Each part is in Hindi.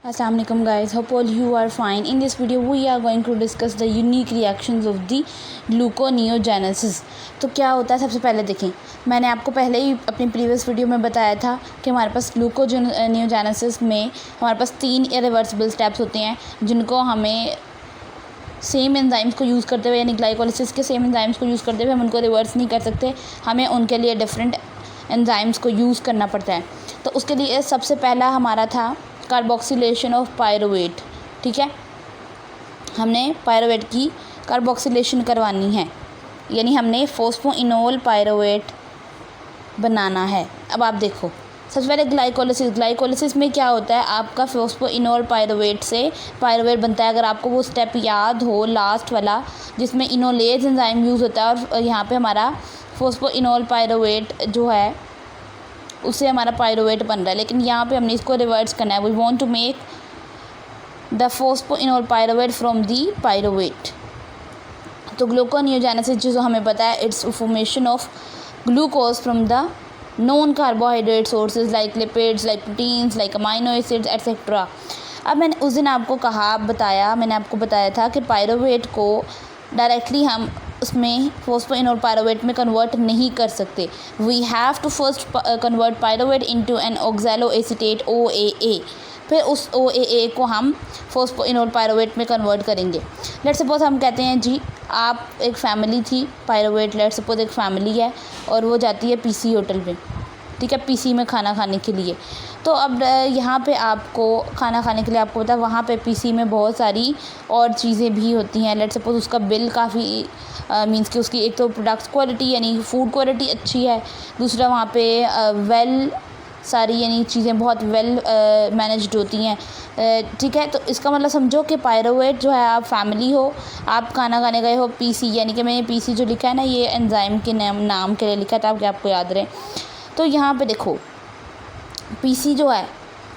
Assalamualaikum guys, hope all you are fine. In this video we are going to discuss the unique reactions of the gluconeogenesis. तो क्या होता है, सबसे पहले देखें, मैंने आपको पहले ही अपनी प्रीवियस वीडियो में बताया था कि हमारे पास ग्लूकोनेओजेनेसिस में हमारे पास 3 इरिवर्सिबल स्टेप्स होते हैं जिनको हमें सेम एंजाइम्स को यूज़ करते हुए, यानी ग्लाइकोलिसिस के सेम एंजाइम्स को यूज़ करते हुए हम उनको रिवर्स नहीं कर सकते, हमें उनके लिए डिफरेंट एंजाइम्स को यूज़ करना पड़ता है। तो उसके लिए सबसे पहला हमारा था कार्बोक्सिलेशन ऑफ पायरुवेट। ठीक है, हमने पायरुवेट की कार्बोक्सिलेशन करवानी है, यानी हमने फॉस्फोइनोल पायरुवेट बनाना है। अब आप देखो, सबसे पहले ग्लाइकोलिसिस में क्या होता है, आपका फॉस्फोइनोल पायरुवेट से पायरुवेट बनता है। अगर आपको वो स्टेप याद हो लास्ट वाला, जिसमें इनोलेज एंजाइम यूज़ होता है और यहाँ पे हमारा फॉस्फोइनोल पायरुवेट जो है उससे हमारा पायरुवेट बन रहा है, लेकिन यहाँ पे हमने इसको रिवर्स करना है। We want to make the phosphoenolpyruvate from the pyruvate. तो ग्लूकोनेओजेनेसिस जो हमें पता है, it's formation of glucose from the non carbohydrate sources like lipids, like proteins, like amino acids etcetera. अब मैंने उस दिन आपको मैंने आपको बताया था कि पायरुवेट को डायरेक्टली हम उसमें फॉस्फोइनोल पायरुवेट में कन्वर्ट नहीं कर सकते। We have to first convert pyruvate into an oxaloacetate OAA, फिर उस OAA को हम फॉस्फोइनोल पायरुवेट में कन्वर्ट करेंगे। लेट्स सपोज हम कहते हैं जी, आप एक फ़ैमिली थी, पायरुवेट लेट्स सपोज एक फ़ैमिली है और वो जाती है PC होटल में, ठीक है, PC में खाना खाने के लिए। तो अब यहाँ पे आपको खाना खाने के लिए आपको पता है वहाँ पे PC में बहुत सारी और चीज़ें भी होती हैं। लेट्स सपोज उसका बिल काफ़ी मींस कि उसकी एक तो प्रोडक्ट्स क्वालिटी यानी फूड क्वालिटी अच्छी है, दूसरा वहाँ पे वेल सारी यानी चीज़ें बहुत वेल मैनेज्ड होती हैं। ठीक है, तो इसका मतलब समझो कि पायरुवेट जो है, आप फैमिली हो, आप खाना खाने गए हो PC, यानी कि मैंने PC जो लिखा है ना, ये एंजाइम के नाम के लिए लिखा था ताकि आपको याद रहे। तो यहाँ पे देखो, PC जो है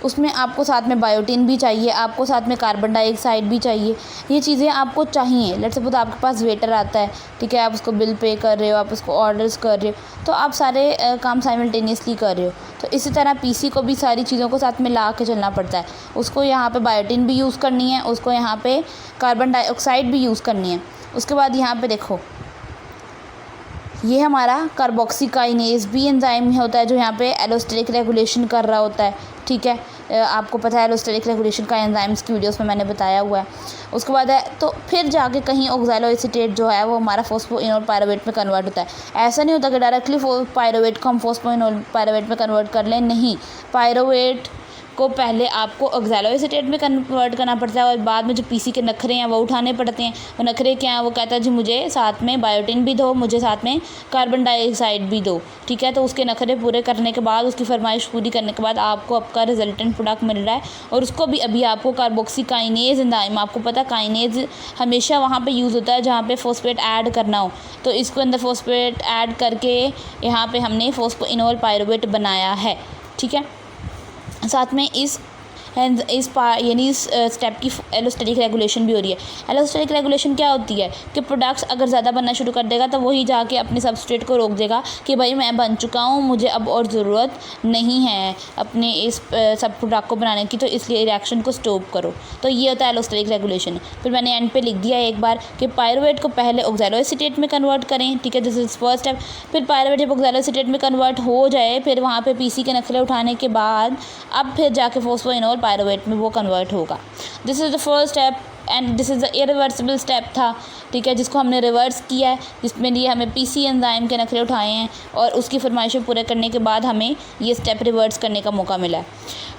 उसमें आपको साथ में बायोटिन भी चाहिए, आपको साथ में कार्बन डाइऑक्साइड भी चाहिए, ये चीज़ें आपको चाहिए। लेट्स सपोज आपके पास वेटर आता है, ठीक है, आप उसको बिल पे कर रहे हो, आप उसको ऑर्डर्स कर रहे हो, तो आप सारे काम साइमल्टेनियसली कर रहे हो। तो इसी तरह PC को भी सारी चीज़ों को साथ में ला के चलना पड़ता है। उसको यहाँ पे बायोटिन भी यूज़ करनी है, उसको यहाँ पे कार्बन डाइऑक्साइड भी यूज़ करनी है। उसके बाद यहाँ पे देखो, ये हमारा कार्बोक्सीकाइनेज भी एंजाइम होता है जो यहाँ पे एलोस्टेरिक रेगुलेशन कर रहा होता है। ठीक है, आपको पता है एलोस्टेरिक रेगुलेशन का एंजाइम्स की वीडियोस में मैंने बताया हुआ है। उसके बाद है तो फिर जाके कहीं ऑक्सैलो एसीटेट जो है वो हमारा फॉस्फोइनोल पायरुवेट में कन्वर्ट होता है। ऐसा नहीं होता कि डायरेक्टली पायरुवेट को हम फॉस्फोइनोल पायरुवेट में कन्वर्ट कर लें, नहीं, पायरुवेट को पहले आपको ऑक्सैलो एसीटेट में कन्वर्ट करना पड़ता है और बाद में जो PC के नखरे हैं वो उठाने पड़ते हैं। वो नखरे क्या हैं, वो कहता है जी मुझे साथ में बायोटिन भी दो, मुझे साथ में कार्बन डाइऑक्साइड भी दो। ठीक है, तो उसके नखरे पूरे करने के बाद, उसकी फरमाइश पूरी करने के बाद आपको आपका रिजल्टेंट प्रोडक्ट मिल रहा है। और उसको भी अभी आपको कार्बोक्सीकाइनेज एंजाइम, आपको पता है काइनेज हमेशा वहाँ पर यूज़ होता है जहाँ पर फॉस्फेट ऐड करना हो, तो इसको अंदर फॉस्फेट ऐड करके यहाँ पर हमने फॉस्फोइनोल पायरुवेट बनाया है। ठीक है, साथ में इस स्टेप की एलोस्टेरिक रेगुलेशन भी हो रही है। एलोस्टेरिक रेगुलेशन क्या होती है कि प्रोडक्ट्स अगर ज़्यादा बनना शुरू कर देगा तो वही जाके अपने सबस्ट्रेट को रोक देगा कि भाई मैं बन चुका हूँ, मुझे अब और ज़रूरत नहीं है अपने इस सब प्रोडक्ट को बनाने की, तो इसलिए रिएक्शन को स्टॉप करो। तो ये होता है एलोस्टेरिक रेगुलेशन। फिर मैंने एंड पे लिख दिया एक बार कि पायरुवेट को पहले ऑक्सैलो एसीटेट में कन्वर्ट करें। ठीक है, दिस इज़ फर्स्ट स्टेप। फिर पायरुवेट जब ऑक्सैलो एसीटेट में कन्वर्ट हो जाए, फिर वहाँ पर PC के नखरे उठाने के बाद अब फिर जाके फॉस्फोइनोल पायरुवेट में वो कन्वर्ट होगा। This is the first step and this is the irreversible step था। ठीक है, जिसको हमने रिवर्स किया है, जिसमें लिए हमें PC एंजाइम के नखरे उठाए हैं और उसकी फरमाइशें पूरे करने के बाद हमें ये स्टेप रिवर्स करने का मौका मिला है।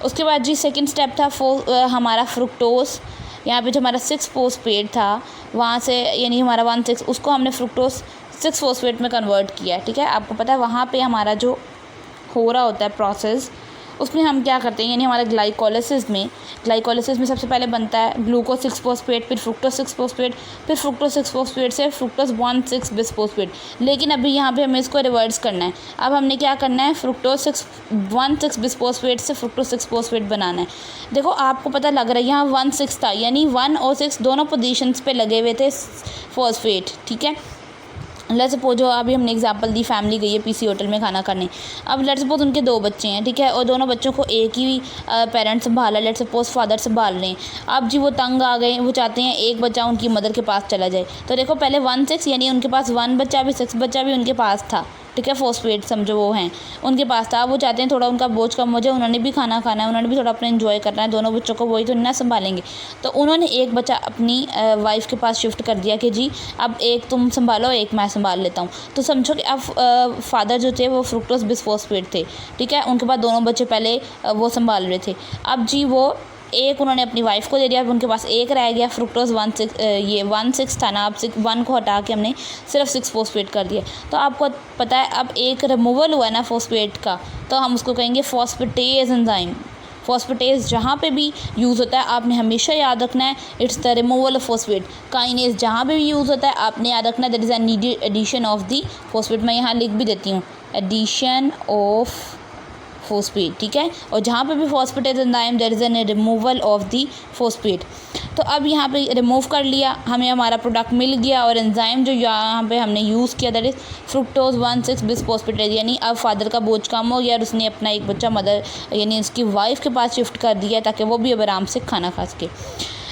उसके बाद जी सेकंड स्टेप था हमारा फ्रुक्टोज। यहाँ पे जो हमारा 6-फॉस्फेट था, वहाँ से यानी हमारा 1,6, उसको हमने फ्रुक्टोज 6-फॉस्फेट में कन्वर्ट किया है। ठीक है, आपको पता है वहाँ पर हमारा जो हो रहा होता है प्रोसेस, उसमें हम क्या करते हैं, यानी हमारे ग्लाइकोलिसिस में सबसे पहले बनता है ग्लूकोज 6-फॉस्फेट, फिर फ्रुक्टोज 6-फॉस्फेट, फिर फ्रुक्टोज 6-फॉस्फेट से फ्रुक्टोज 1,6-बिसफॉस्फेट। लेकिन अभी यहाँ पे हमें इसको रिवर्स करना है। अब हमने क्या करना है, फ्रुक्टोज 1,6-बिसफॉस्फेट से फ्रुक्टोज 6-फॉस्फेट बनाना है। देखो आपको पता लग रहा है यहाँ 1,6 था, यानी 1 और 6 दोनों पोजीशंस पे लगे हुए थे फॉस्फेट। ठीक है, लेट्स सपोज जो अभी हमने एग्जांपल दी, फैमिली गई है पीसी होटल में खाना खाने। अब लेट्स सपोज उनके 2 बच्चे हैं, ठीक है, और दोनों बच्चों को एक ही पेरेंट्स संभाला, लेट्स सपोज फादर संभाल रहे हैं। अब जी वो तंग आ गए, वो चाहते हैं एक बच्चा उनकी मदर के पास चला जाए। तो देखो पहले 1/6 यानी उनके पास 1 बच्चा भी 6 बच्चा भी उनके पास था, ठीक है, फोस्टपेड समझो वो हैं उनके पास था। वो चाहते हैं थोड़ा उनका बोझ कम हो जाए, उन्होंने भी खाना खाना है, उन्होंने भी थोड़ा अपना एंजॉय करना है, दोनों बच्चों को वही तो ना संभालेंगे। तो उन्होंने एक बच्चा अपनी वाइफ के पास शिफ्ट कर दिया कि जी अब एक तुम संभालो, एक मैं संभाल लेता हूँ। तो समझो कि अब फादर जो थे वो फ्रुक्टोज बिस्फोस्फेट थे, ठीक है, उनके पास दोनों बच्चे पहले वो संभाल रहे थे। अब जी वो एक उन्होंने अपनी वाइफ को दे दिया, अब उनके पास एक रह गया। फ्रुक्टोज 1/6 था ना, अब 1 को हटा के हमने सिर्फ 6 फोस्फेट कर दिया। तो आपको पता है अब एक रिमूवल हुआ है ना फोस्फेट का, तो हम उसको कहेंगे फॉस्फेटेज एंजाइम। फॉस्फेटेज जहाँ पे भी यूज़ होता है आपने हमेशा याद रखना है, it's the removal of phosphate. Kinase जहाँ पे भी यूज़ होता है आपने याद रखना है, that is a addition of the phosphate. मैं यहाँ लिख भी देती हूँ, एडिशन ऑफ फोस्फेट, ठीक है। और जहाँ पे भी phosphatase enzyme there is an removal of the phosphate. तो अब यहाँ पे रिमूव कर लिया, हमें हमारा प्रोडक्ट मिल गया, और एंजाइम जो यहाँ पे हमने यूज़ किया दैट इज फ्रुक्टोज 1/6 बिस्फोस्फेटेज, यानी अब फादर का बोझ कम हो गया और उसने अपना एक बच्चा मदर यानी उसकी वाइफ के पास शिफ्ट कर दिया ताकि वो भी अब आराम से खाना खा सके।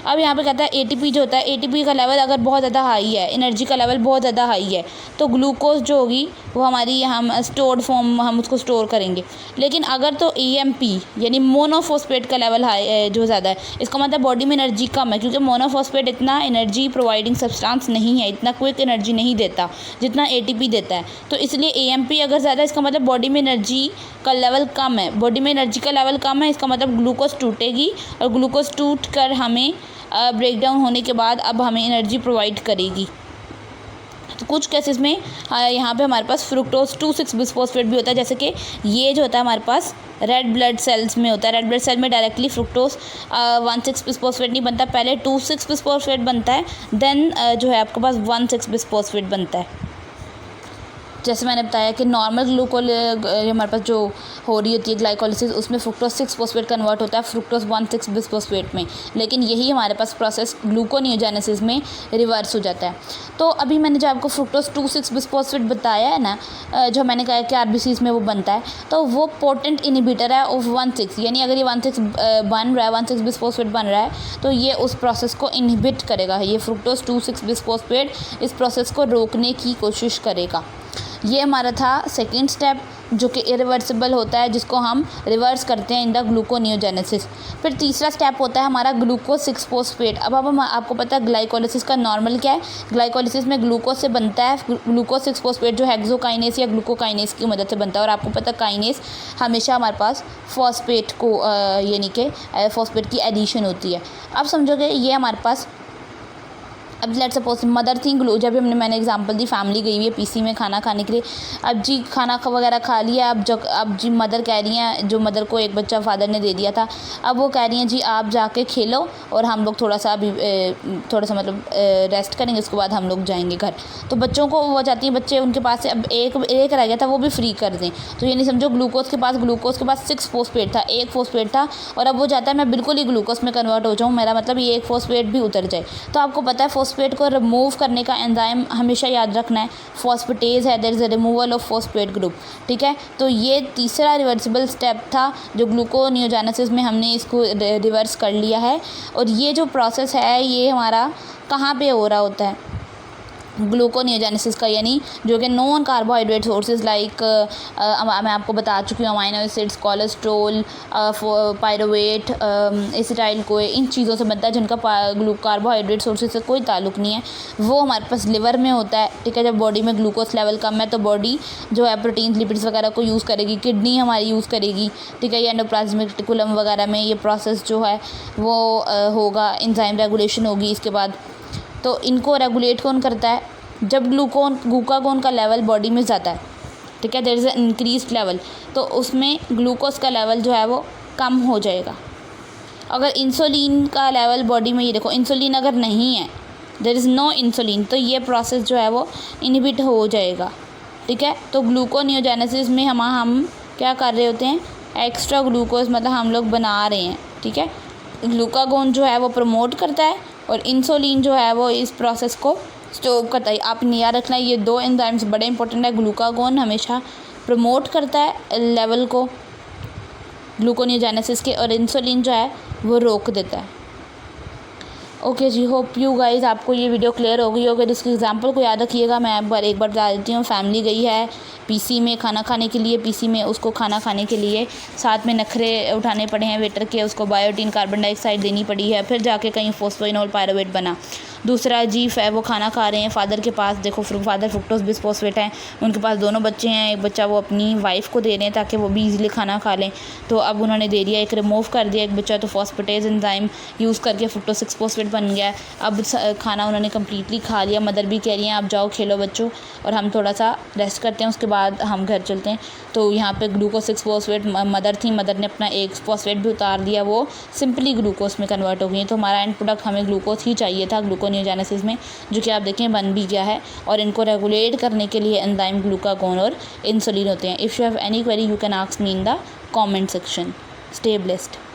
अब यहाँ पे कहता है एटीपी जो होता है, एटीपी का लेवल अगर बहुत ज़्यादा हाई है, एनर्जी का लेवल बहुत ज़्यादा हाई है, तो ग्लूकोज जो होगी वो हमारी हम स्टोर्ड फॉर्म हम उसको स्टोर करेंगे। लेकिन अगर तो एएमपी यानी मोनोफॉस्फेट का लेवल हाई जो ज़्यादा है, इसका मतलब बॉडी में एनर्जी कम है, क्योंकि मोनोफॉस्फेट इतना एनर्जी प्रोवाइडिंग सब्सटेंस नहीं है, इतना क्विक एनर्जी नहीं देता जितना एटीपी देता है। तो इसलिए एएमपी अगर ज़्यादा, इसका मतलब बॉडी में एनर्जी का लेवल कम है, बॉडी में एनर्जी का लेवल कम है, इसका मतलब ग्लूकोज टूटेगी, और ग्लूकोज टूट कर हमें ब्रेक डाउन होने के बाद अब हमें एनर्जी प्रोवाइड करेगी। तो कुछ केसेस में यहाँ पे हमारे पास फ्रुक्टोज 2,6 बिस्फोस्फेट भी होता है, जैसे कि ये जो होता है हमारे पास रेड ब्लड सेल्स में होता है। रेड ब्लड सेल में डायरेक्टली फ्रुक्टोज 1,6 बिस्फोस्फेट नहीं बनता, पहले 2,6 बिस्फोस्फेट बनता है, देन जो है आपके पास 1,6 बिस्फोस्फेट बनता है। जैसे मैंने बताया कि नॉर्मल ग्लूकोज हमारे पास जो हो रही होती है ग्लाइकोलिसिस, उसमें फ्रुक्टोज 6 फोस्फेट कन्वर्ट होता है फ्रुक्टोज 1,6 बिस्फोस्फेट में, लेकिन यही हमारे पास प्रोसेस ग्लूकोनियोजेनेसिस में रिवर्स हो जाता है। तो अभी मैंने जो आपको फ्रुक्टोज 2,6 बिस्फोस्फेट बताया है ना, जो मैंने कहा कि आरबीसीज में वो बनता है, तो वो पोटेंट इनिबिटर है ऑफ 1,6, यानी अगर ये 1,6 बन रहा है, 1,6 बिस्फोस्फेट बन रहा है, तो ये उस प्रोसेस को इनहिबिट करेगा। ये फ्रुक्टोज 2,6 बिस्फोस्फेट इस प्रोसेस को रोकने की कोशिश करेगा। ये हमारा था सेकंड स्टेप, जो कि इरिवर्सिबल होता है, जिसको हम रिवर्स करते हैं इन द ग्लूकोनियोजेनेसिस। फिर तीसरा स्टेप होता है हमारा ग्लूकोज 6 फोस्फेट। अब हम आपको पता है ग्लाइकोलिसिस का नॉर्मल क्या है, ग्लाइकोलिसिस में ग्लूकोज से बनता है ग्लूकोज 6 फोस्फेट, जो हेक्सोकाइनेस या ग्लूकोकाइनेस की मदद से बनता है। और आपको पता है काइनेस हमेशा हमारे पास फॉस्फेट को यानी कि फॉस्फेट की एडिशन होती है। अब समझोगे ये हमारे पास, अब लेट्स सपोज मदर थी ग्लू, जब मैंने एग्जांपल दी फैमिली गई हुई है पीसी में खाना खाने के लिए। अब जी खाना वगैरह खा लिया, अब जी मदर कह रही हैं, जो मदर को एक बच्चा फादर ने दे दिया था, अब वो कह रही हैं जी आप जाके खेलो और हम लोग थोड़ा सा मतलब रेस्ट करेंगे, उसके बाद हम लोग जाएंगे घर। तो बच्चों को वो चाहती हैं, बच्चे उनके पास से अब एक रह गया था, वो भी फ्री कर दें। तो ये नहीं समझो ग्लूकोज के पास 6 फोस्फेट था, 1 फोस्फेट था, और अब वो चाहता है मैं बिल्कुल ही ग्लूकोज में कन्वर्ट हो जाऊँ, मेरा मतलब ये 1 फोस्फेट भी उतर जाए। तो आपको पता है फॉस्फेट को रिमूव करने का एंजाइम हमेशा याद रखना है, फॉस्फेटेज है, there is a removal of phosphate group, ठीक है। तो ये तीसरा रिवर्सिबल स्टेप था जो ग्लूकोनियोजेनेसिस में हमने इसको रिवर्स कर लिया है। और ये जो प्रोसेस है ये हमारा कहाँ पे हो रहा होता है ग्लूकोनियोजेनेसिस का, यानी जो कि नॉन कार्बोहाइड्रेट सोर्सेज लाइक मैं आपको बता चुकी हूँ amino acids, cholesterol, pyruvate, acetyl CoA, इन चीज़ों से बनता है जिनका कार्बोहाइड्रेट सोर्सेज से कोई ताल्लुक नहीं है। वो हमारे पास लिवर में होता है, ठीक है। जब बॉडी में ग्लूकोज लेवल कम है तो बॉडी जो है प्रोटीन लिपिड्स वगैरह को यूज़ करेगी, किडनी हमारी यूज़ करेगी, ठीक है। ये एंडोप्लाज्मिक रेटिकुलम वगैरह में ये प्रोसेस जो है वो होगा, एंजाइम रेगुलेशन होगी इसके बाद। तो इनको रेगुलेट कौन करता है, जब ग्लूकागोन का लेवल बॉडी में जाता है, ठीक है, there is an increased level, तो उसमें ग्लूकोज का लेवल जो है वो कम हो जाएगा। अगर इंसुलिन का लेवल बॉडी में, ये देखो इंसुलिन अगर नहीं है, देयर इज़ नो इंसुलिन, तो ये प्रोसेस जो है वो इनहिबिट हो जाएगा, ठीक है। तो ग्लूकोनियोजेनेसिस में हम क्या कर रहे होते हैं, एक्स्ट्रा ग्लूकोज मतलब हम लोग बना रहे हैं, ठीक है। ग्लूकागोन जो है वो प्रमोट करता है और इंसुलिन जो है वो इस प्रोसेस को स्टॉप करता है। आपने याद रखना है ये 2 एंजाइम्स बड़े इंपॉर्टेंट है। ग्लूकागोन हमेशा प्रमोट करता है लेवल को ग्लूकोनियोजेनेसिस के, और इंसुलिन जो है वो रोक देता है। ओके जी, होप यू गाइज आपको ये वीडियो क्लियर हो गई होगी। तो इसके एग्जांपल को याद रखिएगा। मैं एक बार बता देती हूँ। फैमिली गई है पीसी में खाना खाने के लिए, पीसी में उसको खाना खाने के लिए साथ में नखरे उठाने पड़े हैं वेटर के, उसको बायोटीन कार्बन डाइऑक्साइड देनी पड़ी है, फिर जाके कहीं फोस्फेनोल पायरुवेट बना। दूसरा जीफ है, वो खाना खा रहे हैं फादर के पास, देखो फादर फ्रुक्टोज बिस्फोस्फेट हैं, उनके पास दोनों बच्चे हैं, एक बच्चा वो अपनी वाइफ को दे रहे हैं ताकि वो भी ईजिली खाना खा लें। तो अब उन्होंने दे दिया, एक रिमूव कर दिया एक बच्चा, तो फॉस्फेटेज एंजाइम यूज़ करके फ्रुक्टोज 6-फॉस्फेट बन गया। अब खाना उन्होंने कम्प्लीटली खा लिया। मदर भी कह रही हैं आप जाओ खेलो बच्चों, और हम थोड़ा सा रेस्ट करते हैं, उसके बाद हम घर चलते हैं। तो यहाँ पे ग्लूकोज 6-फॉस्फेट मदर थी, मदर ने अपना एक फॉस्फेट भी उतार दिया, वो सिंपली ग्लूकोज में कन्वर्ट हो गई। तो हमारा एंड प्रोडक्ट हमें ग्लूकोज ही चाहिए था ग्लूकोनियोजेनेसिस में, जो कि आप देखें बन भी गया है। और इनको रेगुलेट करने के लिए एंजाइम ग्लूकागोन और इंसुलिन होते हैं। If you have any query you can ask me in the comment section. Stay blessed.